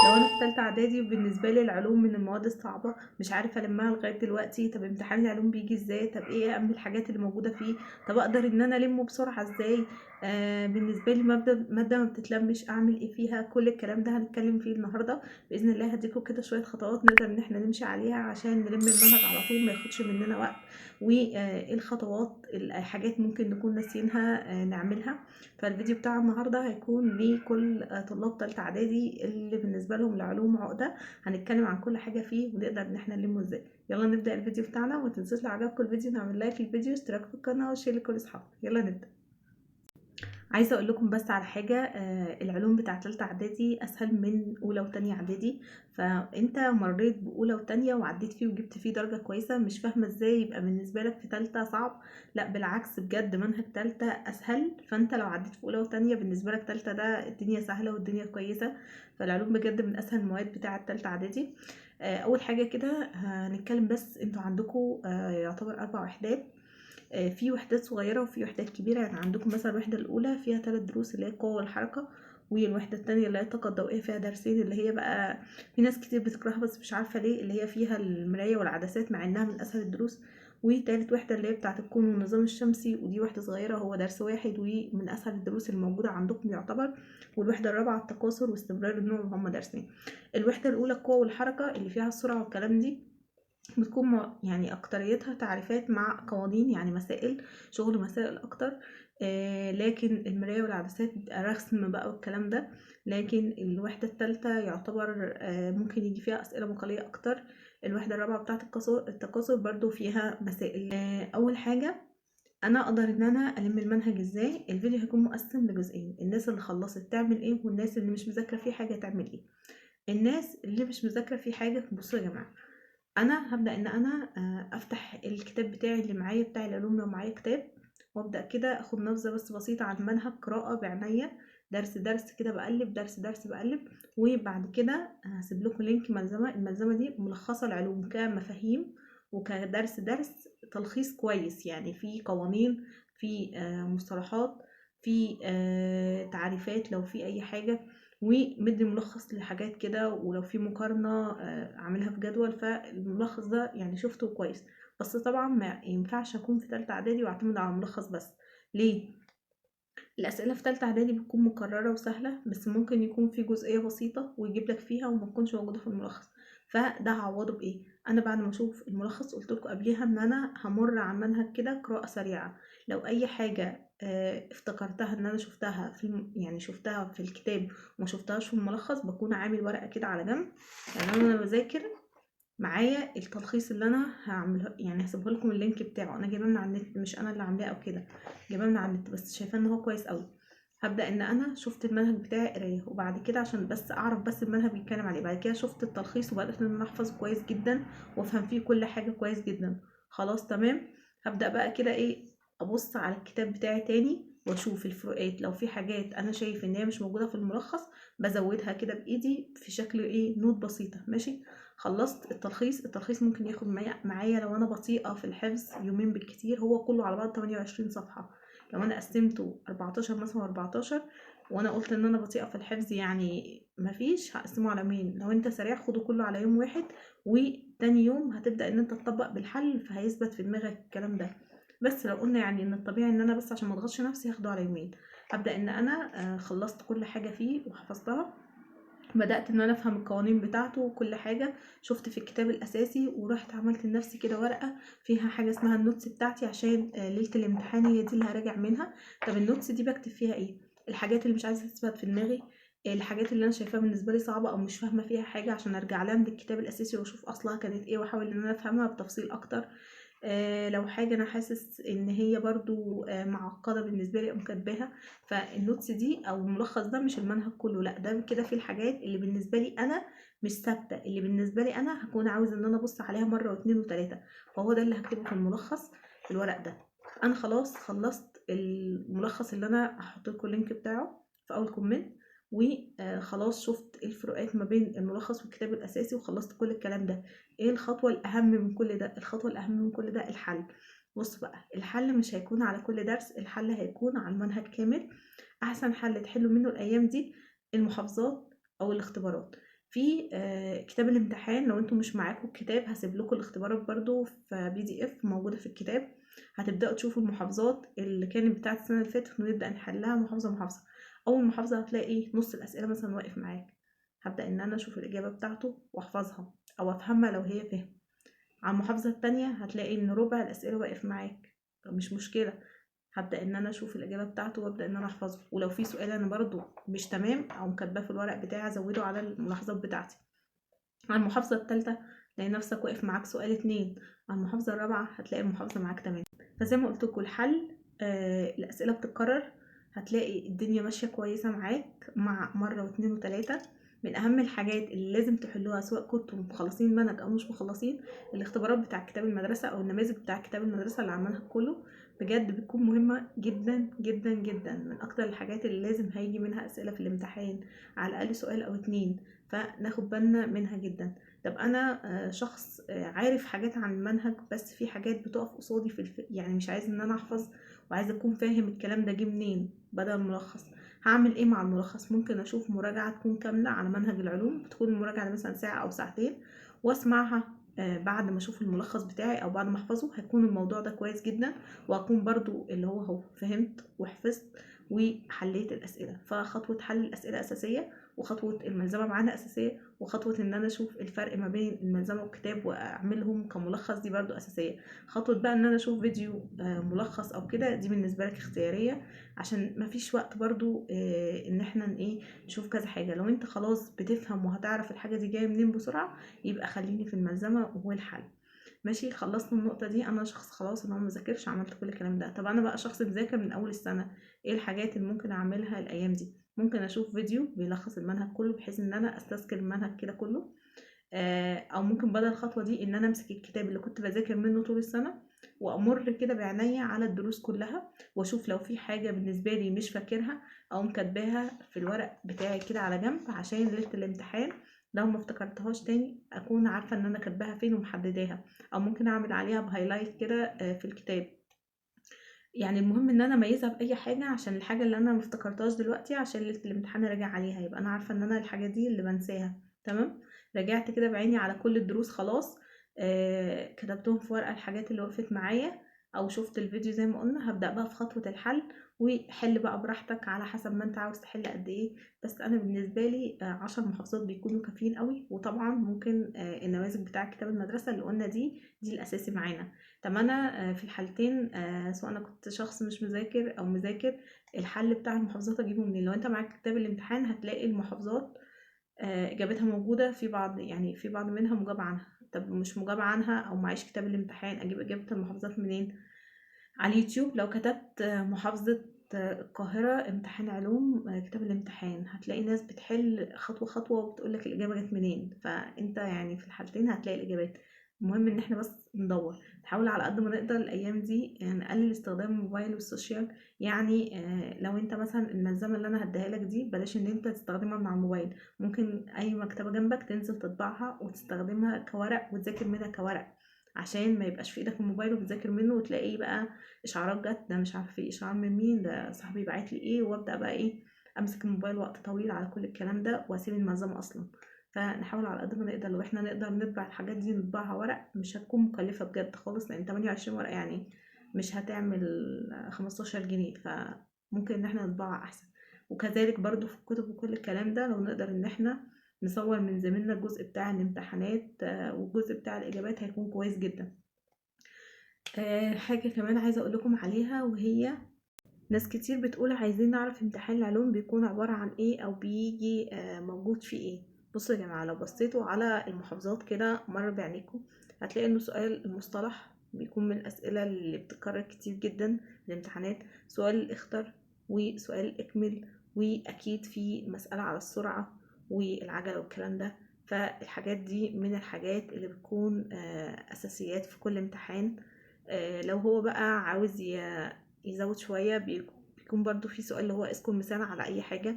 لو انا في ثالثه اعدادي وبالنسبه لي العلوم من المواد الصعبه، مش عارفه المها لغايه دلوقتي، طب امتحان العلوم بيجي ازاي، طب ايه اهم الحاجات اللي موجوده فيه، طب اقدر ان انا المه بسرعه ازاي، بالنسبه لي ماده ما بتتلمش اعمل ايه فيها. كل الكلام ده هنتكلم فيه النهارده باذن الله. هديكم كده شويه خطوات نقدر ان احنا نمشي عليها عشان نلم المنهج على طول ما ياخدش مننا وقت، وايه الخطوات الحاجات ممكن نكون ناسيينها نعملها. فالفيديو بتاع النهارده هيكون لكل طلاب تالتة اعدادي اللي بالنسبه لهم العلوم عقده. هنتكلم عن كل حاجه فيه ونقدر ان احنا نلمه ازاي. يلا نبدا الفيديو بتاعنا، وما تنسوش لو عجبكم الفيديو نعمل لايك للفيديو، اشتراك في القناه، وشير لكل اصحابك. يلا نبدا. عايزه اقول لكم بس على حاجه، العلوم بتاعه ثالثه اعدادي اسهل من اولى وتانية اعدادي. فانت مريت باولى وتانية وعديت فيه وجبت فيه درجه كويسه، مش فاهمه ازاي يبقى بالنسبه لك في ثالثه صعب. لا بالعكس، بجد منهج ثالثه اسهل. فانت لو عديت في اولى وتانية بالنسبه لك ثالثه ده الدنيا سهله والدنيا كويسه. فالعلوم بجد من اسهل المواد بتاعه ثالثه اعدادي. اول حاجه كده هنتكلم، بس انتوا عندكم يعتبر 4 وحدات. في وحدات صغيرة وفي وحدات كبيرة. يعني عندكم مثلا الوحدة الأولى فيها 3 دروس اللي هي القوة والحركة، والوحدة التانية اللي هي الطاقة الضوئية فيها درسين اللي هي بقى في ناس كتير بتكرهها بس مش عارفة ليه، اللي هي فيها المراية والعدسات مع انها من اسهل الدروس. وتالت وحدة اللي هي بتاعة الكون والنظام الشمسي، ودي وحدة صغيرة هو درس واحد ومن اسهل الدروس الموجودة عندكم يعتبر. والوحدة الرابعة التكاثر واستمرار النوع وهم درسين. الوحدة الأولى القوة والحركة اللي فيها السرعة والكلام دي بتكون يعني أكتريتها تعريفات مع قوانين، يعني مسائل، شغل مسائل أكتر. لكن المراية والعدسات بيبقى رسم بقى والكلام ده. لكن الوحدة التالتة يعتبر ممكن يجي فيها أسئلة مقالية أكتر. الوحدة الرابعة بتاعة التكاثر برضو فيها مسائل. أول حاجة، أنا أقدر إن أنا ألم المنهج إزاي. الفيديو هيكون مقسم لجزئين: الناس اللي خلصت تعمل إيه، والناس اللي مش مذاكرة فيه حاجة تعمل إيه. الناس اللي مش مذاكرة فيه حاجة، بصوا يا جماعة، انا هبدا ان انا افتح الكتاب بتاعي اللي معايا بتاع العلوم لو معايا كتاب، وابدا كده اخد نبذه بس بسيطه عن المنهج، قراءه بعناية، درس درس كده بقلب، درس درس بقلب. وبعد كده هسيب لكم لينك ملزمه. الملزمه دي ملخصه العلوم كمفاهيم وكدرس درس، تلخيص كويس، يعني في قوانين، في مصطلحات، في تعريفات لو في اي حاجه، ومدي ملخص لحاجات كده، ولو في مقارنة عاملها في جدول. فالملخص ده يعني شفته كويس. بس طبعا ما ينفعش اكون في تالتة اعدادي واعتمد على الملخص بس. ليه؟ الأسئلة في تالتة إعدادي بتكون مكررة وسهلة، بس ممكن يكون في جزئية بسيطة ويجيب لك فيها وما تكونش موجودة في الملخص. فده هعوضه بإيه؟ أنا بعد ما أشوف الملخص قلت لكم قبليها إن أنا همر على المنهج كده قراءة سريعة. لو أي حاجة افتكرتها إن أنا شفتها يعني شفتها في الكتاب وما شفتهاش في الملخص، بكون عامل ورقة كده على جنب. يعني أنا بذاكر معايا التلخيص اللي انا هعمله، يعني هسيبه لكم اللينك بتاعه، انا جايباه من على النت، مش انا اللي عاملاه او كده، جايباه من على النت، بس شايفاه ان هو كويس قوي. هبدا ان انا شفت المنهج بتاعي قرايه، وبعد كده عشان بس اعرف بس المنهج بيتكلم عليه، بعد كده شفت التلخيص وبدات ان انا احفظه كويس جدا وافهم فيه كل حاجه كويس جدا. خلاص تمام. هبدا بقى كده ايه، ابص على الكتاب بتاعي تاني واشوف الفروقات. لو في حاجات انا شايف ان هي مش موجوده في الملخص بزودها كده بايدي في شكل ايه، نوت بسيطه. ماشي. خلصت التلخيص. التلخيص ممكن ياخد معايا لو انا بطيئة في الحفظ يومين بالكتير. هو كله على بعض 28 صفحة. لو انا قسمته 14 مثلا 14، وانا قلت ان انا بطيئة في الحفظ يعني مفيش، هقسمه على يومين. لو انت سريع خده كله على يوم واحد، وتاني يوم هتبدأ ان انت تطبق بالحل فهيثبت في دماغك الكلام ده. بس لو قلنا يعني ان الطبيعي ان انا بس عشان ما اضغطش نفسي هاخده على يومين. هبدأ ان انا خلصت كل حاجة فيه وحفظتها. بدأت ان انا افهم القوانين بتاعته وكل حاجة شفت في الكتاب الاساسي، ورحت عملت لنفسي كده ورقة فيها حاجة اسمها النوتس بتاعتي عشان ليلة الامتحان هي دي اللي هراجع منها. طب النوتس دي بكتب فيها ايه؟ الحاجات اللي مش عايزة تثبت في دماغي، الحاجات اللي انا شايفاها بالنسبة لي صعبة او مش فاهمة فيها حاجة، عشان ارجع لها من الكتاب الاساسي واشوف اصلها كانت ايه واحاول ان انا افهمها بتفصيل اكتر. لو حاجة أنا حاسس إن هي برضو معقدة بالنسبة لي أقوم كاتباها. فالنوتس دي أو الملخص ده مش المنهج كله، لأ، ده كده في الحاجات اللي بالنسبة لي أنا مش ثابتة، اللي بالنسبة لي أنا هكون عاوز إن أنا أبص عليها مرة واتنين وتلاتة. فهو ده اللي هكتبه في الملخص في الورق ده. أنا خلاص خلصت الملخص اللي أنا هحط لكم اللينك بتاعه في أول كومنت. وخلاص شفت الفروقات ما بين الملخص والكتاب الأساسي وخلصت كل الكلام ده. ايه الخطوة الأهم من كل ده؟ الخطوة الأهم من كل ده الحل. بص بقى، الحل مش هيكون على كل درس، الحل هيكون على المنهج كامل. أحسن حل تحلوا منه الأيام دي المحافظات أو الاختبارات. في كتاب الامتحان، لو انتوا مش معاكم الكتاب هسيب لكم الاختبارات برضو في PDF موجودة في الكتاب. هتبدأوا تشوفوا المحافظات اللي كانت بتاعت السنة اللي فاتت ونبدأ نحلها محافظة محافظة. أول محافظة هتلاقي نص الأسئلة مثلا واقف معاك، هبدأ إن أنا أشوف الإجابة بتاعته وأحفظها أو أفهمها لو هي فهم. على المحافظة التانية هتلاقي إن ربع الأسئلة واقف معاك، مش مشكلة، هبدأ إن أنا أشوف الإجابة بتاعته وأبدأ إن أنا أحفظه. ولو في سؤال أنا برضو مش تمام أو مكاتباه في الورق بتاعي أزوده على الملاحظات بتاعتي. على المحافظة التالتة تلاقي نفسك واقف معاك سؤال 2. على المحافظة الرابعة هتلاقي المحافظة معاك 8. فزي ما قلتلكوا الحل الأسئلة بتتكرر، هتلاقي الدنيا ماشية كويسة معاك مع مرة واتنين وتلاتة. من أهم الحاجات اللي لازم تحلوها سواء كنتوا مخلصين المنهج أو مش مخلصين، الاختبارات بتاع كتاب المدرسة أو النماذج بتاع كتاب المدرسة اللي على المنهج كله، بجد بتكون مهمة جدا جدا جدا، من أكتر الحاجات اللي لازم هيجي منها أسئلة في الامتحان، على الأقل سؤال أو 2، فناخد بالنا منها جدا. طب انا شخص عارف حاجات عن المنهج، بس في حاجات بتقف قصادي يعني مش عايز ان انا احفظ، وعايزه اكون فاهم الكلام ده جه منين بدل ملخص. هعمل ايه مع الملخص؟ ممكن اشوف مراجعه تكون كامله على منهج العلوم، بتكون المراجعه مثلا ساعه او ساعتين، واسمعها بعد ما اشوف الملخص بتاعي او بعد ما احفظه. هيكون الموضوع ده كويس جدا، واكون برضو اللي هو فهمت وحفظت وحليت الاسئله. فخطوه حل الاسئله اساسيه، وخطوه الملزمه معانا اساسيه، وخطوة ان انا اشوف الفرق ما بين الملزمة والكتاب واعملهم كملخص دي برضو اساسية. خطوة بقى ان انا اشوف فيديو ملخص او كده، دي بالنسبة لك اختيارية، عشان مفيش وقت برضو ان احنا ايه نشوف كذا حاجة. لو انت خلاص بتفهم وهتعرف الحاجة دي جاية منين بسرعة، يبقى خليني في الملزمة وهو الحل. ماشي، خلصنا النقطة دي. انا شخص خلاص انا مذاكرش، عملت كل الكلام ده. طب انا بقى شخص مذاكر من اول السنة، ايه الحاجات اللي ممكن اعملها الايام دي؟ ممكن اشوف فيديو بيلخص المنهج كله بحيث ان انا استذكر المنهج كده كله. او ممكن بدل الخطوه دي ان انا امسك الكتاب اللي كنت بذاكر منه طول السنه وامر كده بعناية على الدروس كلها، واشوف لو في حاجه بالنسبه لي مش فاكرها او كاتباها في الورق بتاعي كده على جنب، عشان ليله الامتحان لو ما افتكرتهاش تاني اكون عارفه ان انا كاتباها فين ومحدداها. او ممكن اعمل عليها بهايلايت كده في الكتاب. يعني المهم ان انا اميزها باي حاجه، عشان الحاجه اللي انا مفتكرتهاش دلوقتي عشان ليله الامتحان راجع عليها، يبقى انا عارفه ان انا الحاجه دي اللي بنساها. تمام، رجعت كده بعيني على كل الدروس خلاص. كتبتهم في ورقه الحاجات اللي وقفت معايا، او شفت الفيديو زي ما قلنا. هبدا بقى في خطوه الحل، وحل بقى براحتك على حسب ما انت عاوز تحل قد ايه. بس انا بالنسبه لي 10 محافظات بيكونوا كافيين قوي. وطبعا ممكن النماذج بتاع كتاب المدرسه اللي قلنا دي الاساسي معانا. طب انا في الحالتين سواء انا كنت شخص مش مذاكر او مذاكر، الحل بتاع المحافظات اجيبه منين؟ لو انت معاك كتاب الامتحان هتلاقي المحافظات اجابتها موجوده في بعض، يعني في بعض منها مجاب عنها. طب مش مجاب عنها او معيش كتاب الامتحان، اجيب اجابه المحافظات منين؟ على اليوتيوب لو كتبت محافظه القاهرة امتحان علوم كتاب الامتحان، هتلاقي ناس بتحل خطوة خطوة وبتقولك الإجابة جت منين. فأنت يعني في الحالتين هتلاقي الإجابات. المهم إن احنا بس ندور، نحاول على قد ما نقدر الأيام دي نقلل استخدام الموبايل والسوشيال. يعني لو انت مثلا الملزمة اللي أنا هديها لك دي بلاش إن انت تستخدمها مع الموبايل، ممكن أي مكتبة جنبك تنزل تطبعها وتستخدمها كورق وتذاكر منها كورق، عشان ما يبقاش في ايدك الموبايل وبتذاكر منه وتلاقيه بقى اشعارات جت، ده مش عارفه ايه اشعار من مين، ده صاحبي بعت لي ايه، وابدا بقى ايه امسك الموبايل وقت طويل على كل الكلام ده واسيب الملزمه اصلا. فنحاول على قد ما نقدر، لو احنا نقدر نطبع الحاجات دي نطبعها ورق، مش هتكون مكلفه بجد خالص، لان 28 ورقه يعني مش هتعمل 15 جنيه، فممكن ان احنا نطبعها احسن. وكذلك برضو في الكتب وكل الكلام ده لو نقدر ان احنا نصور من زميلنا الجزء بتاع الامتحانات والجزء بتاع الاجابات هيكون كويس جدا. حاجة كمان عايزة اقول لكم عليها، وهي ناس كتير بتقول عايزين نعرف امتحان العلوم بيكون عبارة عن ايه او بيجي موجود فيه ايه. بصوا يا جماعة، لو بصيتوا على المحافظات كده مرة بعينيكم هتلاقي انه سؤال المصطلح بيكون من الاسئلة اللي بتتكرر كتير جدا في الامتحانات، سؤال الاختر وسؤال اكمل، واكيد في مسألة على السرعة والعجلة والكلام ده. فالحاجات دي من الحاجات اللي بتكون اساسيات في كل امتحان. لو هو بقى عاوز يزود شوية بيكون برضو في سؤال اللي هو اذكر مثال على اي حاجة.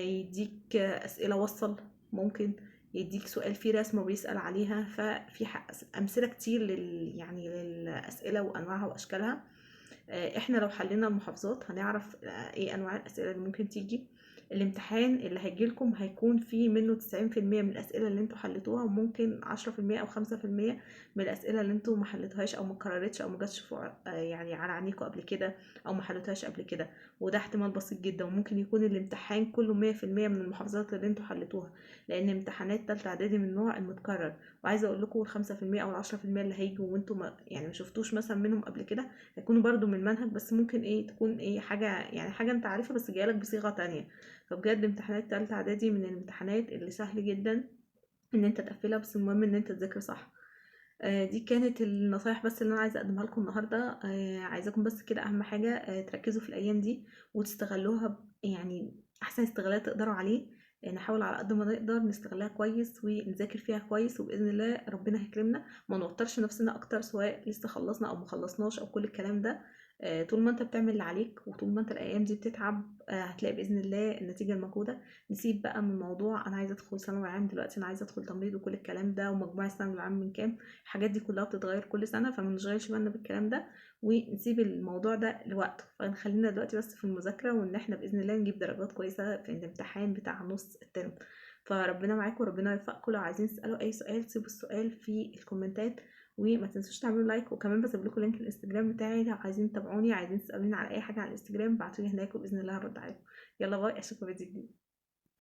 يديك اسئلة وصل، ممكن يديك سؤال فيه رسمة وبيسأل عليها. ففي امثلة كتير يعني للاسئلة وانواعها واشكالها. احنا لو حلينا المحافظات هنعرف ايه انواع الاسئلة اللي ممكن تيجي. الامتحان اللي هيجيلكم هيكون فيه منه 90% من الاسئله اللي انتوا حليتوها، وممكن 10% او 5% من الاسئله اللي انتوا ما حليتوهاش او ما اتكررتش او ما جاتش يعني على عينيكوا قبل كده، او ما حليتوهاش قبل كده. وده احتمال بسيط جدا. وممكن يكون الامتحان كله 100% من المحافظات اللي انتوا حليتوها، لان امتحانات تالتة اعدادي من النوع المتكرر. وعايزه اقول لكم ال5% او ال10% اللي هيجوا وانتوا ما شفتوش مثلا منهم قبل كده، هيكونوا برضو من المنهج، بس ممكن تكون حاجه، يعني حاجه انت عارفها بس جايلك بصيغه تانية. فبجد امتحانات تالتة اعدادي من الامتحانات اللي سهل جدا ان انت تقفلها، بس المهم ان انت تذاكر صح. دي كانت النصايح بس اللي انا عايزه اقدمها لكم النهارده. عايزاكم بس كده اهم حاجه تركزوا في الايام دي وتستغلوها يعني احسن استغلال تقدروا عليه. نحاول على قد ما نقدر نستغلها كويس ونذاكر فيها كويس، وباذن الله ربنا هيكرمنا. ما نوترش نفسنا اكتر، سواء لسه خلصنا او ما خلصناش او كل الكلام ده. طول ما انت بتعمل اللي عليك، وطول ما انت الايام دي بتتعب، هتلاقي باذن الله النتيجه المجهوده. نسيب بقى من موضوع انا عايزه ادخل ثانوي عام دلوقتي، انا عايزه ادخل تمريض وكل الكلام ده، ومجموع الثانوي العام من كام. الحاجات دي كلها بتتغير كل سنه، فما نشغلش بالنا بالكلام ده ونسيب الموضوع ده لوقته. فنخلينا دلوقتي بس في المذاكره، وان احنا باذن الله نجيب درجات كويسه في الامتحان بتاع نص الترم. فربنا معاكم وربنا يوفقكم. لو عايزين تسالوا اي سؤال سيبوا السؤال في الكومنتات، وما تنسوش تعملوا لايك. وكمان بسيب لكم لينك الانستجرام بتاعي، لو عايزين تتابعوني، عايزين تسالوني على اي حاجه على الانستجرام ابعتولي هناك، وباذن الله هرد عليكم. يلا باي، اشوفكم في فيديو جديد.